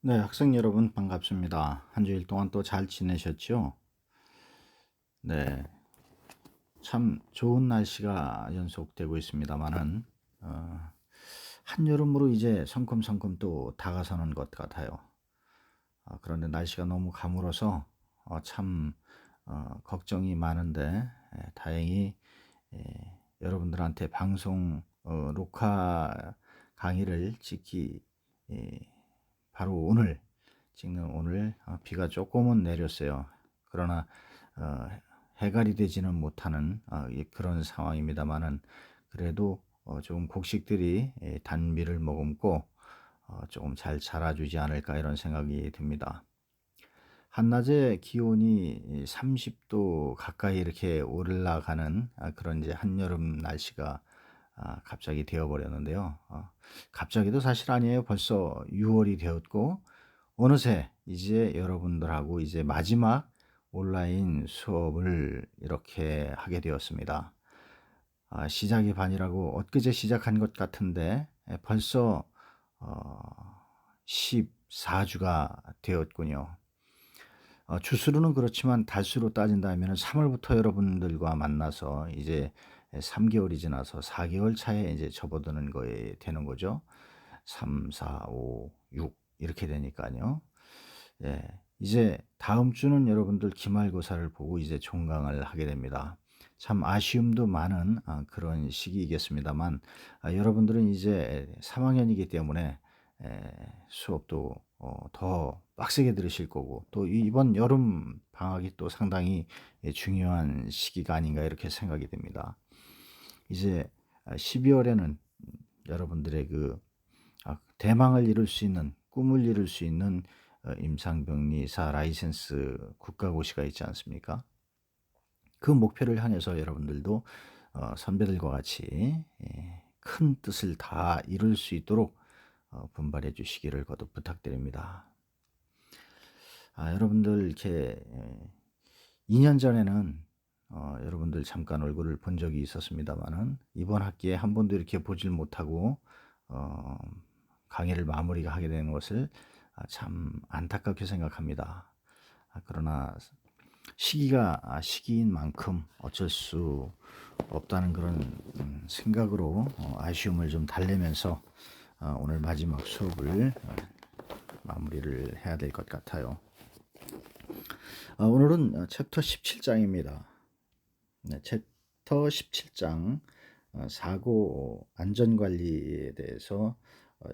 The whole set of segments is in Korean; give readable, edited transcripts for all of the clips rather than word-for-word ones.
네, 학생 여러분 반갑습니다. 한 주일 동안 또 잘 지내셨죠? 네, 참 좋은 날씨가 연속되고 있습니다만은 한여름으로 이제 성큼성큼 또 다가서는 것 같아요. 그런데 날씨가 너무 가물어서 참 걱정이 많은데 다행히 여러분들한테 방송 녹화 강의를 찍기 예, 바로 오늘 찍는 오늘 비가 조금은 내렸어요. 그러나 어, 해갈이 되지는 못하는 그런 상황입니다만은 그래도 조금 곡식들이 단비를 머금고 조금 잘 자라주지 않을까 이런 생각이 듭니다. 한낮에 기온이 30도 가까이 이렇게 올라가는 그런 이제 한여름 날씨가 갑자기 되어버렸는데요. 갑자기도 사실 아니에요. 벌써 6월이 되었고 어느새 이제 여러분들하고 이제 마지막 온라인 수업을 이렇게 하게 되었습니다. 시작이 반이라고 엊그제 시작한 것 같은데 벌써 어, 14주가 되었군요. 주수로는 그렇지만 달수로 따진다면 3월부터 여러분들과 만나서 이제 3개월이 지나서 4개월 차에 이제 접어드는 거에 되는 거죠. 3, 4, 5, 6 이렇게 되니까요. 예. 이제 다음 주는 여러분들 기말고사를 보고 이제 종강을 하게 됩니다. 참 아쉬움도 많은 그런 시기이겠습니다만 여러분들은 이제 3학년이기 때문에 수업도 더 빡세게 들으실 거고 또 이번 여름 방학이 또 상당히 중요한 시기가 아닌가 이렇게 생각이 됩니다. 이제 12월에는 여러분들의 그 대망을 이룰 수 있는 꿈을 이룰 수 있는 임상병리사 라이센스 국가고시가 있지 않습니까? 그 목표를 향해서 여러분들도 선배들과 같이 큰 뜻을 다 이룰 수 있도록 분발해 주시기를 거듭 부탁드립니다. 여러분들 이렇게 2년 전에는 여러분들 잠깐 얼굴을 본 적이 있었습니다만은 이번 학기에 한 번도 이렇게 보질 못하고 어, 강의를 마무리가 하게 되는 것을 참 안타깝게 생각합니다. 그러나 시기가 시기인 만큼 어쩔 수 없다는 그런 생각으로 아쉬움을 좀 달래면서 오늘 마지막 수업을 마무리를 해야 될 것 같아요. 오늘은 챕터 17장입니다. 네, 챕터 17장 사고 안전관리에 대해서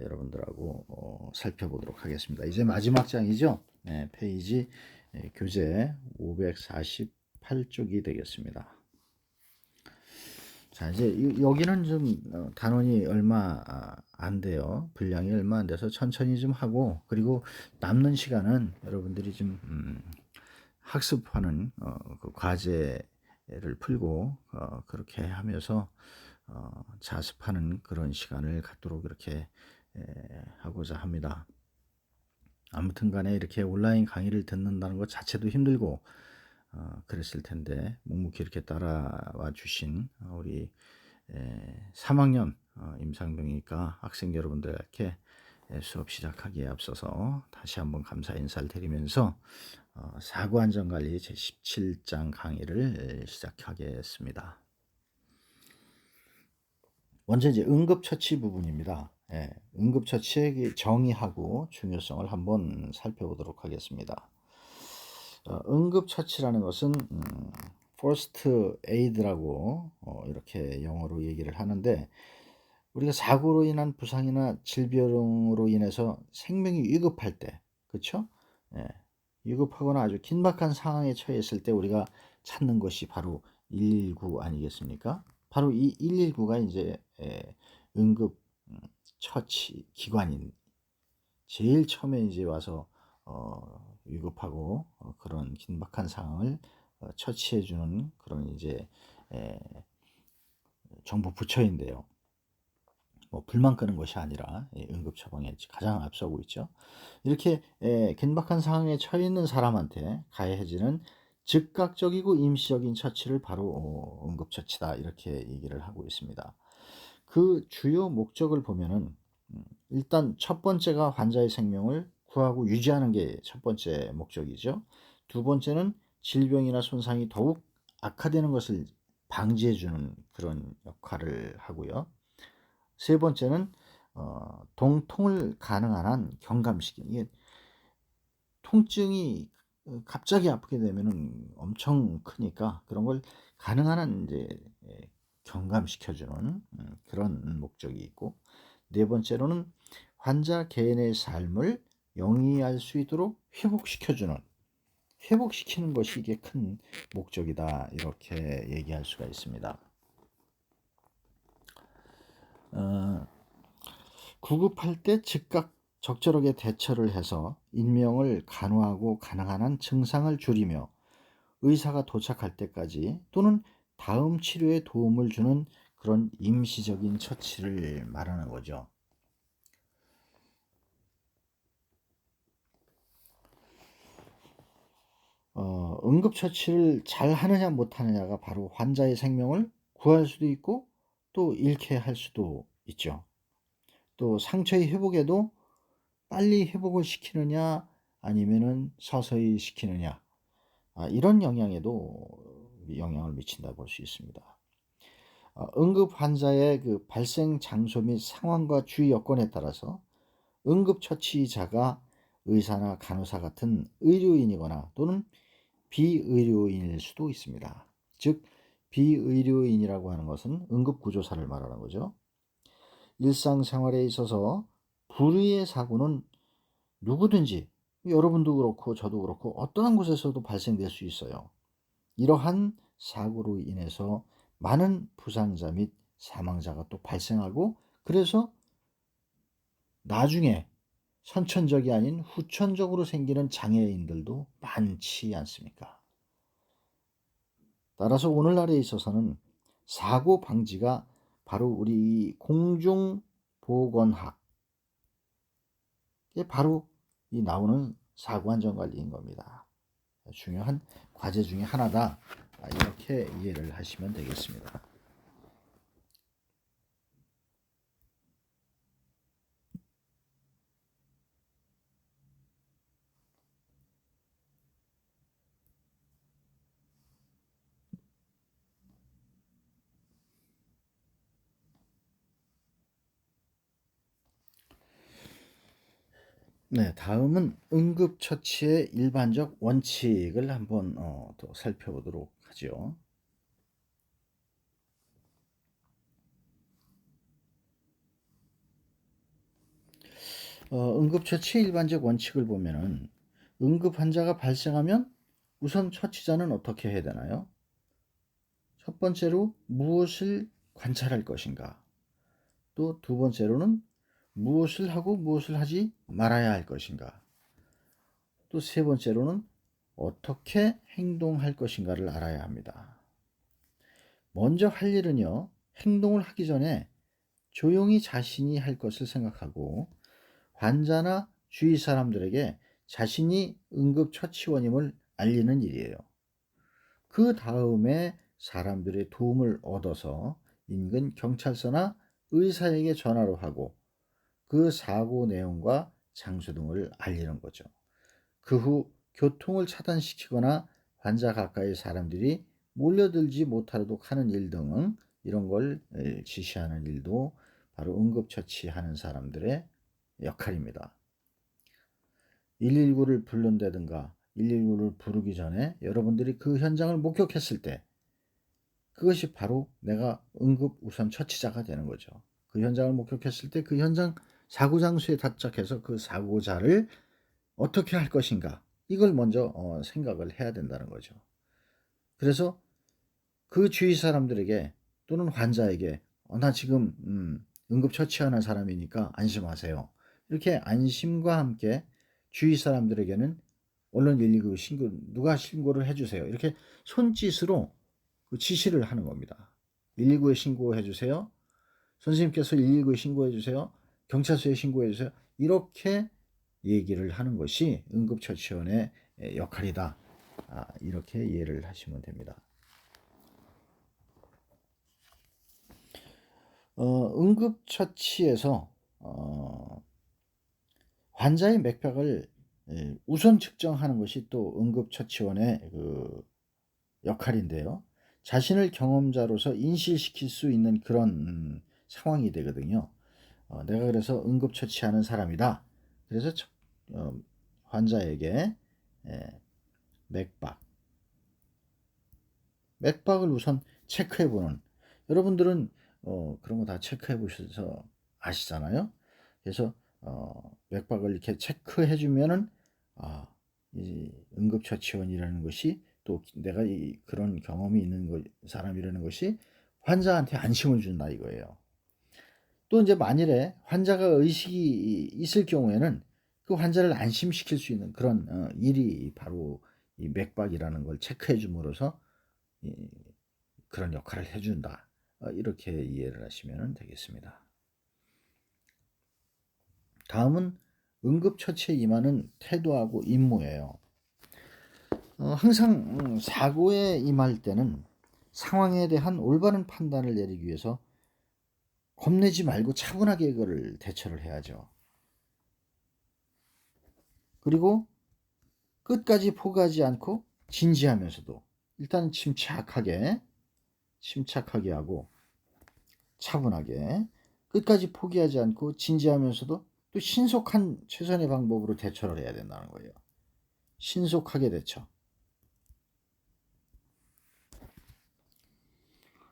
여러분들하고 살펴보도록 하겠습니다. 이제 마지막 장이죠. 네, 페이지 교재 548쪽이 되겠습니다. 자, 이제 여기는 좀 단원이 얼마 안 돼요. 분량이 얼마 안 돼서 천천히 좀 하고 그리고 남는 시간은 여러분들이 좀 학습하는 그 과제를 풀고 그렇게 하면서 자습하는 그런 시간을 갖도록 이렇게 하고자 합니다. 아무튼 간에 이렇게 온라인 강의를 듣는다는 것 자체도 힘들고 그랬을 텐데 묵묵히 이렇게 따라와 주신 우리 3학년 임상병이과 학생 여러분들께 수업 시작하기에 앞서서 다시 한번 감사 인사를 드리면서 사고안전관리 제17장 강의를 시작하겠습니다. 먼저 이제 응급처치 부분입니다. 응급처치의 정의하고 중요성을 한번 살펴보도록 하겠습니다. 응급처치라는 것은 first aid라고 이렇게 영어로 얘기를 하는데 우리가 사고로 인한 부상이나 질병으로 인해서 생명이 위급할 때, 그렇죠? 예, 위급하거나 아주 긴박한 상황에 처했을 때 우리가 찾는 것이 바로 119 아니겠습니까? 바로 이 119가 이제 응급 처치 기관인 제일 처음에 이제 와서 위급하고 그런 긴박한 상황을 처치해 주는 그런 이제 에, 정부 부처인데요. 뭐 불만 끄는 것이 아니라 응급 처방에 가장 앞서고 있죠. 이렇게 긴박한 상황에 처해 있는 사람한테 가해지는 즉각적이고 임시적인 처치를 바로 응급처치다 이렇게 얘기를 하고 있습니다. 그 주요 목적을 보면은 일단 첫 번째가 환자의 생명을 구하고 유지하는 게 첫 번째 목적이죠. 두 번째는 질병이나 손상이 더욱 악화되는 것을 방지해 주는 그런 역할을 하고요. 세 번째는 통을 가능한 한 경감시키는, 이게 통증이 갑자기 아프게 되면은 엄청 크니까 그런 걸 가능한 한 이제 경감시켜 주는 그런 목적이 있고, 네 번째로는 환자 개인의 삶을 영위할 수 있도록 회복시키는 것이 이게 큰 목적이다, 이렇게 얘기할 수가 있습니다. 구급할 때 즉각 적절하게 대처를 해서 인명을 간호하고 가능한 한 증상을 줄이며 의사가 도착할 때까지 또는 다음 치료에 도움을 주는 그런 임시적인 처치를 말하는 거죠. 응급처치를 잘 하느냐 못하느냐가 바로 환자의 생명을 구할 수도 있고 또 잃게 할 수도 있죠. 또 상처의 회복에도 빨리 회복을 시키느냐 아니면은 서서히 시키느냐, 이런 영향에도 영향을 미친다고 볼 수 있습니다. 응급 환자의 그 발생 장소 및 상황과 주의 여건에 따라서 응급처치자가 의사나 간호사 같은 의료인이거나 또는 비의료인일 수도 있습니다. 즉 비의료인이라고 하는 것은 응급구조사를 말하는 거죠. 일상생활에 있어서 불의의 사고는 누구든지, 여러분도 그렇고 저도 그렇고 어떠한 곳에서도 발생될 수 있어요. 이러한 사고로 인해서 많은 부상자 및 사망자가 또 발생하고, 그래서 나중에 선천적이 아닌 후천적으로 생기는 장애인들도 많지 않습니까? 따라서 오늘날에 있어서는 사고 방지가 바로 우리 공중보건학에 바로 이 나오는 사고안전관리인 겁니다. 중요한 과제 중에 하나다, 이렇게 이해를 하시면 되겠습니다. 네, 다음은 응급처치의 일반적 원칙을 한번 또 살펴보도록 하죠. 응급처치의 일반적 원칙을 보면은 응급 환자가 발생하면 우선 처치자는 어떻게 해야 되나요? 첫 번째로 무엇을 관찰할 것인가? 또 두 번째로는 무엇을 하고 무엇을 하지 말아야 할 것인가? 또 세 번째로는 어떻게 행동할 것인가를 알아야 합니다. 먼저 할 일은요, 행동을 하기 전에 조용히 자신이 할 것을 생각하고 환자나 주위 사람들에게 자신이 응급처치원임을 알리는 일이에요. 그 다음에 사람들의 도움을 얻어서 인근 경찰서나 의사에게 전화를 하고 그 사고 내용과 장소 등을 알리는 거죠. 그 후 교통을 차단시키거나 환자 가까이 사람들이 몰려들지 못하도록 하는 일 등은 이런 걸 지시하는 일도 바로 응급처치하는 사람들의 역할입니다. 119를 부른다든가 119를 부르기 전에 여러분들이 그 현장을 목격했을 때 그것이 바로 내가 응급 우선 처치자가 되는 거죠. 그 현장을 목격했을 때 그 현장 사고 장소에 도착해서 그 사고자를 어떻게 할 것인가, 이걸 먼저 생각을 해야 된다는 거죠. 그래서 그 주위 사람들에게 또는 환자에게 나 지금 응급처치하는 사람이니까 안심하세요, 이렇게 안심과 함께 주위 사람들에게는 언론 119 신고, 누가 신고를 해주세요, 이렇게 손짓으로 그 지시를 하는 겁니다. 119에 신고해 주세요. 선생님께서 119에 신고해 주세요. 경찰서에 신고해 주세요. 이렇게 얘기를 하는 것이 응급처치원의 역할이다. 이렇게 이해를 하시면 됩니다. 응급처치에서 환자의 맥박을 우선 측정하는 것이 또 응급처치원의 그 역할인데요. 자신을 경험자로서 인식시킬 수 있는 그런 상황이 되거든요. 내가 그래서 응급처치하는 사람이다. 그래서 어 환자에게 예 맥박, 맥박을 우선 체크해 보는, 여러분들은 그런 거 다 체크해 보셔서 아시잖아요. 그래서 맥박을 이렇게 체크해 주면은 아 이 응급처치원이라는 것이 또 내가 이 그런 경험이 있는 사람이라는 것이 환자한테 안심을 준다 이거예요. 또 인제 만일에 환자가 의식이 있을 경우에는 그 환자를 안심시킬 수 있는 그런 일이 바로 이 맥박이라는 걸 체크해 줌으로써 이 그런 역할을 해 준다. 이렇게 이해를 하시면 되겠습니다. 다음은 응급처치에 임하는 태도하고 임무예요. 항상 사고에 임할 때는 상황에 대한 올바른 판단을 내리기 위해서 겁내지 말고 차분하게 이거를 대처를 해야죠. 그리고 끝까지 포기하지 않고 진지하면서도 일단 침착하게 하고 차분하게 끝까지 포기하지 않고 진지하면서도 또 신속한 최선의 방법으로 대처를 해야 된다는 거예요. 신속하게 대처.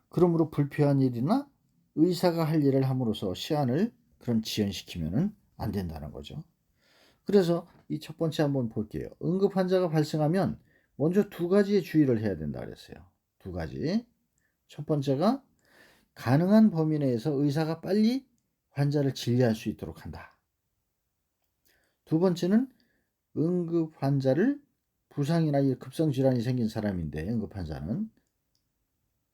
그러므로 불필요한 일이나 의사가 할 일을 함으로써 시간을 그런 지연시키면은 안 된다는 거죠. 그래서 이 첫 번째 한번 볼게요. 응급 환자가 발생하면 먼저 두 가지의 주의를 해야 된다 그랬어요. 두 가지. 첫 번째가 가능한 범위 내에서 의사가 빨리 환자를 진료할 수 있도록 한다. 두 번째는 응급 환자를 부상이나 급성 질환이 생긴 사람인데 응급 환자는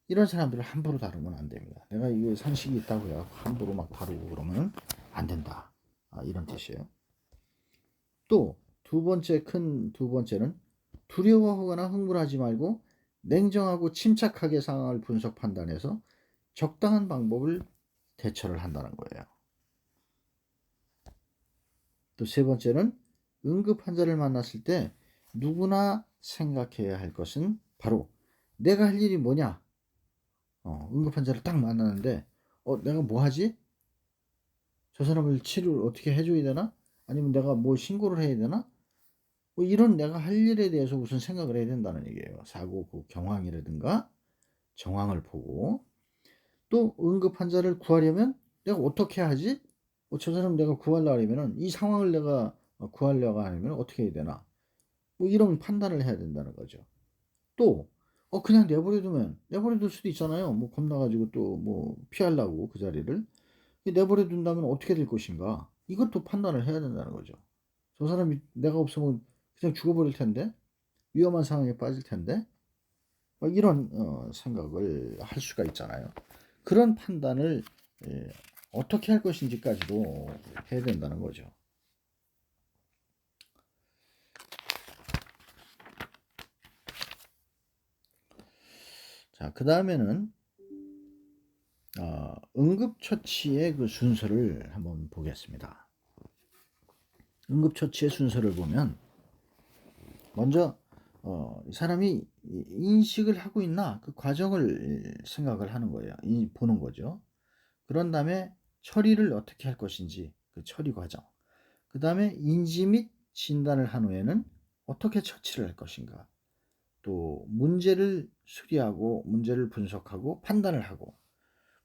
이런 사람들을 함부로 다루면 안 됩니다. 내가 이거 상식이 있다고요. 함부로 막 다루고 그러면 안 된다. 이런 뜻이에요. 또 두 번째는 두려워하거나 흥분하지 말고 냉정하고 침착하게 상황을 분석 판단해서 적당한 방법을 대처를 한다는 거예요. 또 세 번째는 응급 환자를 만났을 때 누구나 생각해야 할 것은 바로 내가 할 일이 뭐냐. 응급 환자를 딱 만나는데 내가 뭐 하지? 저 사람을 치료를 어떻게 해 줘야 되나? 아니면 내가 뭐 신고를 해야 되나? 뭐 이런 내가 할 일에 대해서 우선 생각을 해야 된다는 얘기예요. 사고 그 경황이라든가 정황을 보고 또 응급 환자를 구하려면 내가 어떻게 하지? 저 사람 내가 구하려면은 이 상황을 내가 구하려고 하면 어떻게 해야 되나? 뭐 이런 판단을 해야 된다는 거죠. 또 그냥 내버려 둘 수도 있잖아요. 뭐 겁나 가지고 또 뭐 피하려고 그 자리를. 내버려 둔다면 어떻게 될 것인가? 이것도 판단을 해야 된다는 거죠. 저 사람이 내가 없으면 그냥 죽어버릴 텐데, 위험한 상황에 빠질 텐데, 막 이런 생각을 할 수가 있잖아요. 그런 판단을 예, 어떻게 할 것인지까지도 해야 된다는 거죠. 자, 그 다음에는 응급처치의 그 순서를 한번 보겠습니다. 응급처치의 순서를 보면 먼저 이 사람이 인식을 하고 있나 그 과정을 생각을 하는 거예요. 보는 거죠. 그런 다음에 처리를 어떻게 할 것인지 그 처리 과정. 그 다음에 인지 및 진단을 한 후에는 어떻게 처치를 할 것인가. 또 문제를 수리하고 문제를 분석하고 판단을 하고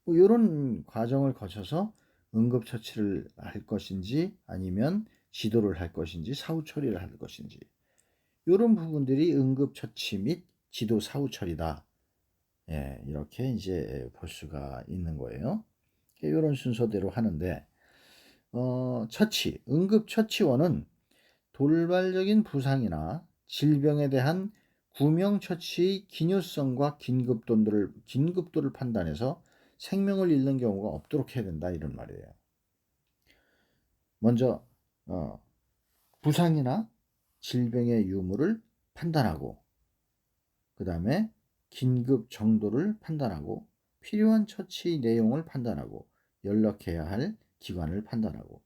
뭐 요런 과정을 거쳐서 응급처치를 할 것인지 아니면 지도를 할 것인지 사후 처리를 할 것인지 요런 부분들이 응급처치 및 지도 사후 처리다. 예, 이렇게 이제 볼 수가 있는 거예요. 요런 순서대로 하는데 응급처치원은 돌발적인 부상이나 질병에 대한 구명처치의 기뇨성과 긴급도를 판단해서 생명을 잃는 경우가 없도록 해야 된다 이런 말이에요. 먼저 부상이나 질병의 유무를 판단하고 그 다음에 긴급 정도를 판단하고 필요한 처치 내용을 판단하고 연락해야 할 기관을 판단하고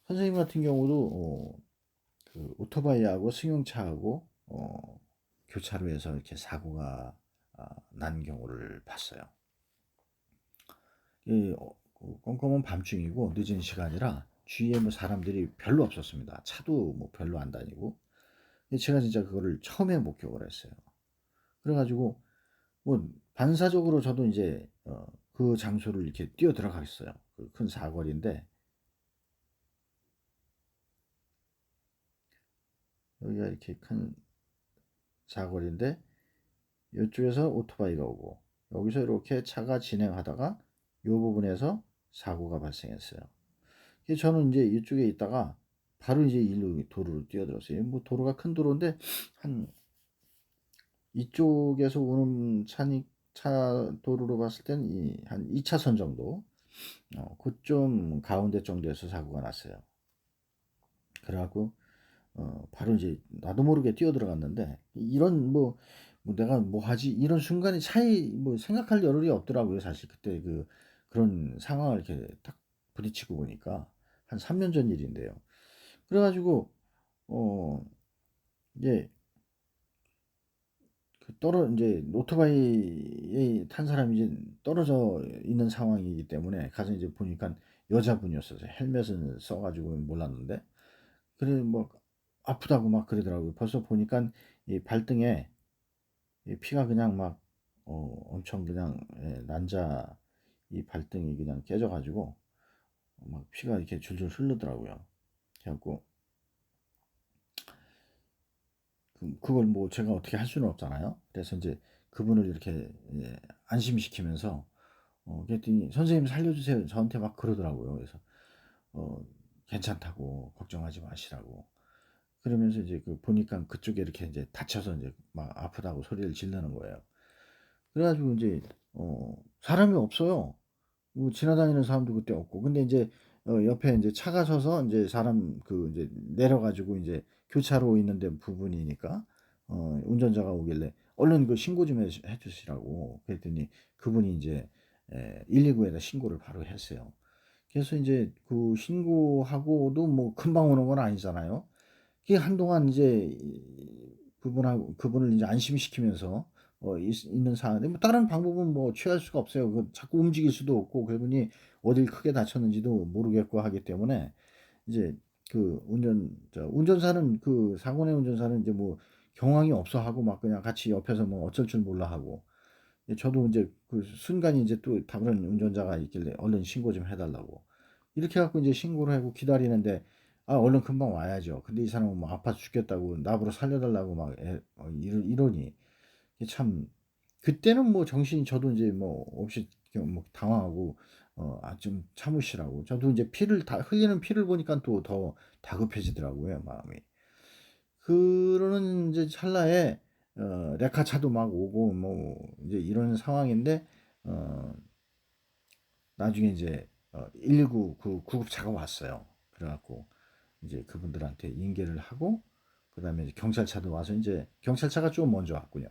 선생님 같은 경우도 그 오토바이하고 승용차하고 교차로에서 이렇게 사고가 난 경우를 봤어요. 그 껌껌한 밤중이고 늦은 시간이라 주위에 뭐 사람들이 별로 없었습니다. 차도 뭐 별로 안 다니고. 제가 진짜 그거를 처음에 목격을 했어요. 그래가지고 뭐 반사적으로 저도 이제 그 장소를 이렇게 뛰어 들어가겠어요. 그 큰 사거리인데 여기가 이렇게 큰 사거리인데 이쪽에서 오토바이가 오고 여기서 이렇게 차가 진행하다가 이 부분에서 사고가 발생했어요. 저는 이제 이쪽에 있다가 바로 이제 일로 도로로 뛰어들었어요. 뭐 도로가 큰 도로인데 한 이쪽에서 오는 차 도로로 봤을 땐 한 2차선 정도 그좀 가운데 정도에서 사고가 났어요. 그래갖고 바로 이제 나도 모르게 뛰어들어갔는데 이런 뭐 내가 뭐 하지 이런 순간에 차에 뭐 생각할 여력이 없더라고요. 사실 그때 그런 상황을 이렇게 딱 부딪히고 보니까 한 3년 전 일인데요. 그래가지고 어 이제 이제 오토바이에 탄 사람이 이제 떨어져 있는 상황이기 때문에 가서 이제 보니까 여자분이었어요. 헬멧을 써가지고 몰랐는데 그래 뭐 아프다고 막 그러더라고요. 벌써 보니까 이 발등에 이 피가 그냥 막 엄청 그냥 난자 이 발등이 그냥 깨져가지고 막 피가 이렇게 줄줄 흐르더라고요. 그래갖고 그걸 뭐 제가 어떻게 할 수는 없잖아요. 그래서 이제 그분을 이렇게 안심시키면서 그랬더니 선생님 살려주세요. 저한테 막 그러더라고요. 그래서 어, 괜찮다고 걱정하지 마시라고. 그러면서 이제 보니까 그쪽에 이렇게 이제 다쳐서 이제 막 아프다고 소리를 지르는 거예요. 그래가지고 이제 사람이 없어요. 뭐 지나다니는 사람도 그때 없고. 근데 이제 옆에 이제 차가 서서 이제 사람 이제 내려가지고 이제 교차로 있는데 부분이니까 운전자가 오길래 얼른 신고 좀 해주시라고 그랬더니 그분이 이제 119에다 신고를 바로 했어요. 그래서 이제 그 신고하고도 뭐 금방 오는 건 아니잖아요. 그게 한동안 이제 그분을 이제 안심시키면서 있는 상황인데 뭐 다른 방법은 뭐 취할 수가 없어요. 자꾸 움직일 수도 없고 그분이 어딜 크게 다쳤는지도 모르겠고 하기 때문에 이제 운전사는 사고 낸 운전사는 이제 뭐 경황이 없어 하고 막 그냥 같이 옆에서 뭐 어쩔 줄 몰라 하고 저도 이제 그 순간이 이제 또 다른 운전자가 있길래 얼른 신고 좀 해달라고 이렇게 해갖고 이제 신고를 하고 기다리는데 얼른 금방 와야죠. 근데 이 사람은 뭐 아파 죽겠다고 나보러 살려달라고 막 이러니 이게 참 그때는 뭐 정신이 저도 이제 뭐 없이 뭐 당황하고 좀 참으시라고 저도 이제 피를 다 흘리는 피를 보니까 또 더 다급해지더라고요 마음이. 그러는 이제 찰나에 레카차도 막 오고 뭐 이제 이런 상황인데 어 나중에 이제 119 그 구급차가 왔어요. 그래갖고 이제 그분들한테 인계를 하고 그다음에 이제 경찰차도 와서 이제 경찰차가 좀 먼저 왔군요.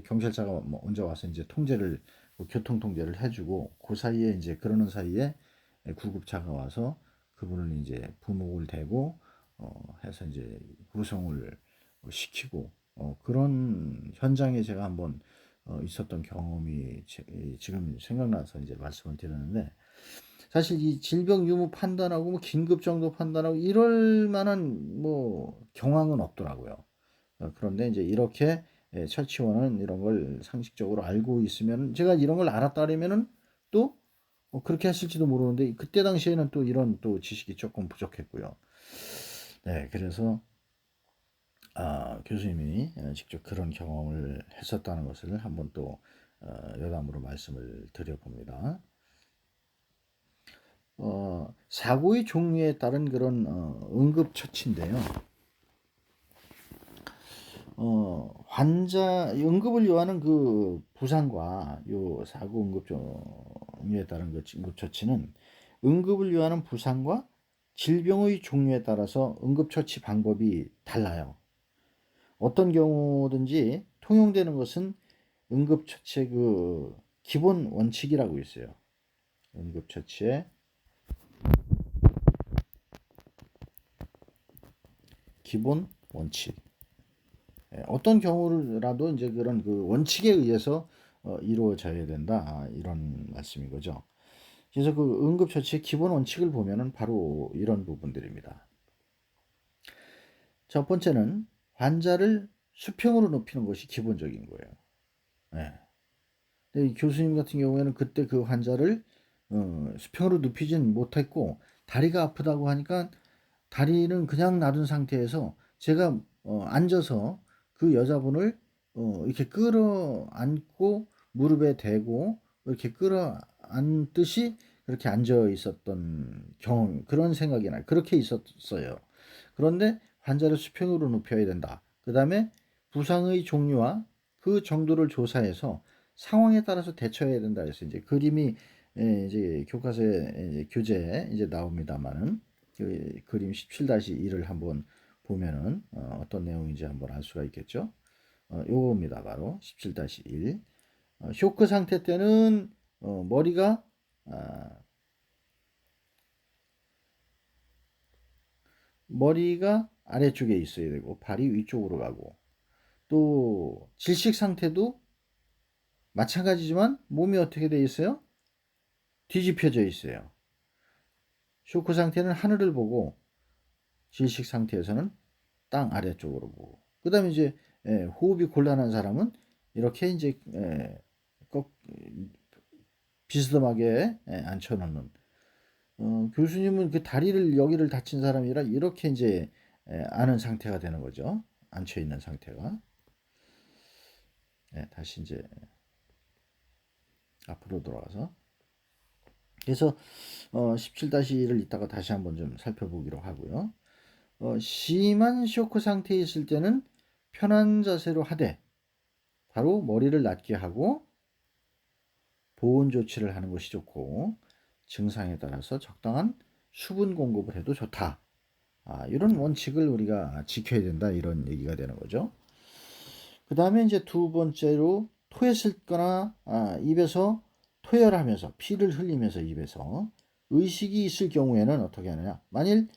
경찰차가 먼저 와서 이제 통제를 교통 통제를 해주고 그 사이에 이제 그러는 사이에 구급차가 와서 그분을 이제 부목을 대고 해서 이제 구송을 시키고 그런 현장에 제가 한번 있었던 경험이 지금 생각나서 이제 말씀을 드렸는데 사실 이 질병 유무 판단하고 뭐 긴급 정도 판단하고 이럴 만한 뭐 경황은 없더라고요. 그런데 이제 이렇게 처치원은 이런 걸 상식적으로 알고 있으면 제가 이런 걸 알았다면은 또 그렇게 했을지도 모르는데 그때 당시에는 또 이런 또 지식이 조금 부족했고요. 네, 그래서 교수님이 직접 그런 경험을 했었다는 것을 한번 또 여담으로 말씀을 드려봅니다. 사고의 종류에 따른 그런 응급처치인데요. 환자 응급을 요하는 그 부상과 요 사고 응급 종류에 따른 그 응급처치는 응급을 요하는 부상과 질병의 종류에 따라서 응급처치 방법이 달라요. 어떤 경우든지 통용되는 것은 응급처치의 그 기본 원칙이라고 있어요. 응급처치의 기본 원칙. 어떤 경우라도 이제 그런 그 원칙에 의해서 이루어져야 된다. 이런 말씀인 거죠. 그래서 그 응급처치의 기본 원칙을 보면은 바로 이런 부분들입니다. 첫 번째는 환자를 수평으로 눕히는 것이 기본적인 거예요. 네. 근데 이 교수님 같은 경우에는 그때 그 환자를 수평으로 눕히진 못했고 다리가 아프다고 하니까 다리는 그냥 놔둔 상태에서 제가 앉아서 그 여자분을 이렇게 끌어안고 무릎에 대고 이렇게 끌어안듯이 그렇게 앉아 있었던 경험, 그런 생각이 나요. 그렇게 있었어요. 그런데 환자를 수평으로 눕혀야 된다. 그 다음에 부상의 종류와 그 정도를 조사해서 상황에 따라서 대처해야 된다 해서 이제 그림이 이제 교과서에 이제 교재에 이제 나옵니다만은 그 그림 17-1을 한번 보면은 어떤 내용인지 한번 알 수가 있겠죠. 요겁니다. 바로 17-1. 쇼크 상태 때는 머리가 머리가 아래쪽에 있어야 되고 발이 위쪽으로 가고, 또 질식 상태도 마찬가지지만 몸이 어떻게 돼 있어요? 뒤집혀져 있어요. 쇼크 상태는 하늘을 보고 질식 상태에서는 땅 아래쪽으로 보고, 그 다음에 이제 호흡이 곤란한 사람은 이렇게 이제 꼭 비스듬하게 앉혀놓는. 교수님은 그 다리를 여기를 다친 사람이라 이렇게 이제 아는 상태가 되는 거죠. 앉혀 있는 상태가. 다시 이제 앞으로 돌아가서. 그래서 17-1을 이따가 다시 한번 좀 살펴보기로 하고요. 심한 쇼크 상태에 있을 때는 편한 자세로 하되 바로 머리를 낮게 하고 보온 조치를 하는 것이 좋고, 증상에 따라서 적당한 수분 공급을 해도 좋다. 이런 원칙을 우리가 지켜야 된다. 이런 얘기가 되는 거죠. 그 다음에 이제 두 번째로 토했을 거나 입에서 토열하면서 피를 흘리면서 입에서 의식이 있을 경우에는 어떻게 하느냐. 만일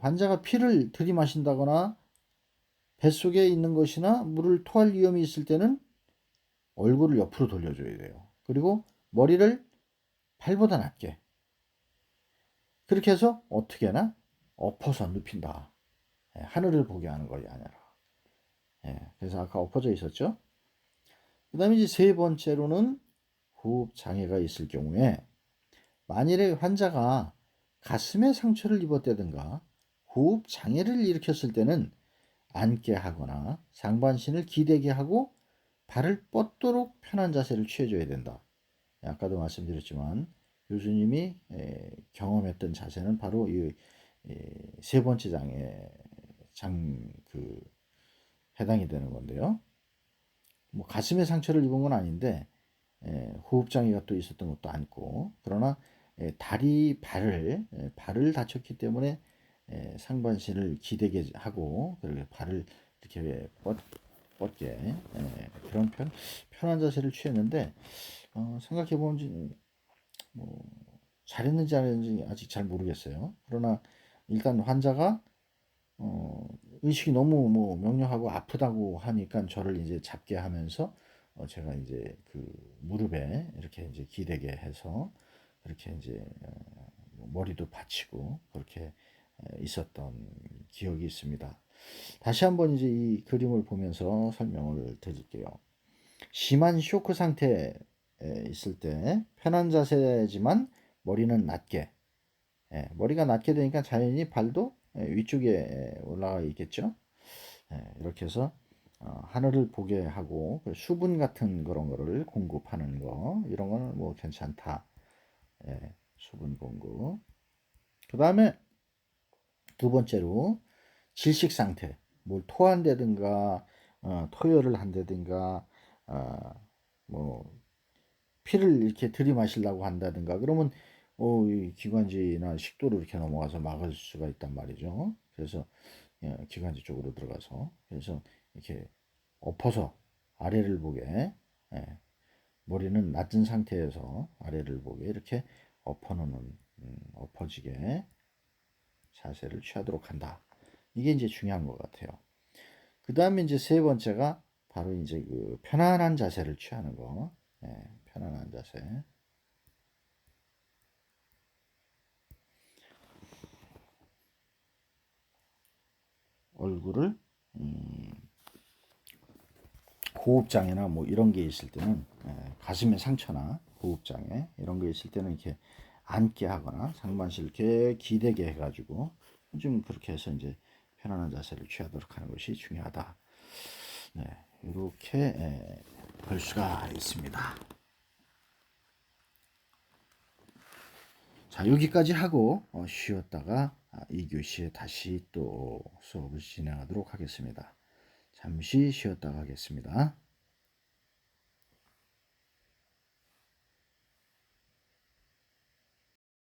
환자가 피를 들이마신다거나 뱃속에 있는 것이나 물을 토할 위험이 있을 때는 얼굴을 옆으로 돌려줘야 돼요. 그리고 머리를 발보다 낮게. 그렇게 해서 어떻게 하나? 엎어서 눕힌다. 하늘을 보게 하는 것이 아니라. 그래서 아까 엎어져 있었죠. 그 다음에 이제 세 번째로는 호흡 장애가 있을 경우에 만일에 환자가 가슴에 상처를 입었다든가 호흡 장애를 일으켰을 때는 앉게 하거나 상반신을 기대게 하고 발을 뻗도록 편한 자세를 취해줘야 된다. 아까도 말씀드렸지만 교수님이 경험했던 자세는 바로 이 세 번째 장에 해당이 되는 건데요. 뭐 가슴에 상처를 입은 건 아닌데 호흡 장애가 또 있었던 것도 아니고, 그러나 발을 다쳤기 때문에 상반신을 기대게 하고 그렇게 발을 이렇게 뻗게 그런 편한 자세를 취했는데, 생각해 보면 뭐 잘했는지 안 했는지 아직 잘 모르겠어요. 그러나 일단 환자가 의식이 너무 뭐 명료하고 아프다고 하니까 저를 이제 잡게 하면서 제가 이제 그 무릎에 이렇게 이제 기대게 해서 그렇게 이제 뭐 머리도 받치고 그렇게 있었던 기억이 있습니다. 다시 한번 이제 이 그림을 보면서 설명을 드릴게요. 심한 쇼크 상태에 있을 때 편한 자세지만 머리는 낮게, 머리가 낮게 되니까 자연히 발도 위쪽에 올라가 있겠죠. 이렇게 해서 하늘을 보게 하고 수분 같은 그런 거를 공급하는 거, 이런 거는 뭐 괜찮다. 수분 공급. 그 다음에 두 번째로 질식 상태, 뭘 토한다든가 토열을 한다든가 뭐 피를 이렇게 들이마시려고 한다든가 그러면 이 기관지나 식도로 이렇게 넘어가서 막을 수가 있단 말이죠. 그래서 기관지 쪽으로 들어가서, 그래서 이렇게 엎어서 아래를 보게, 머리는 낮은 상태에서 아래를 보게 이렇게 엎어놓는 엎어지게 자세를 취하도록 한다. 이게 이제 중요한 것 같아요. 그 다음에 이제 세 번째가 바로 이제 그 편안한 자세를 취하는 거. 예, 편안한 자세. 얼굴을 호흡장애나 뭐 이런 게 있을 때는 가슴에 상처나 호흡장애 이런 게 있을 때는 이렇게 앉게 하거나 상반신 이렇게 기대게 해가지고 좀 그렇게 해서 이제 편안한 자세를 취하도록 하는 것이 중요하다. 네, 이렇게 볼 수가 있습니다. 자, 여기까지 하고 쉬었다가 2교시에 다시 또 수업을 진행하도록 하겠습니다. 잠시 쉬었다가 하겠습니다.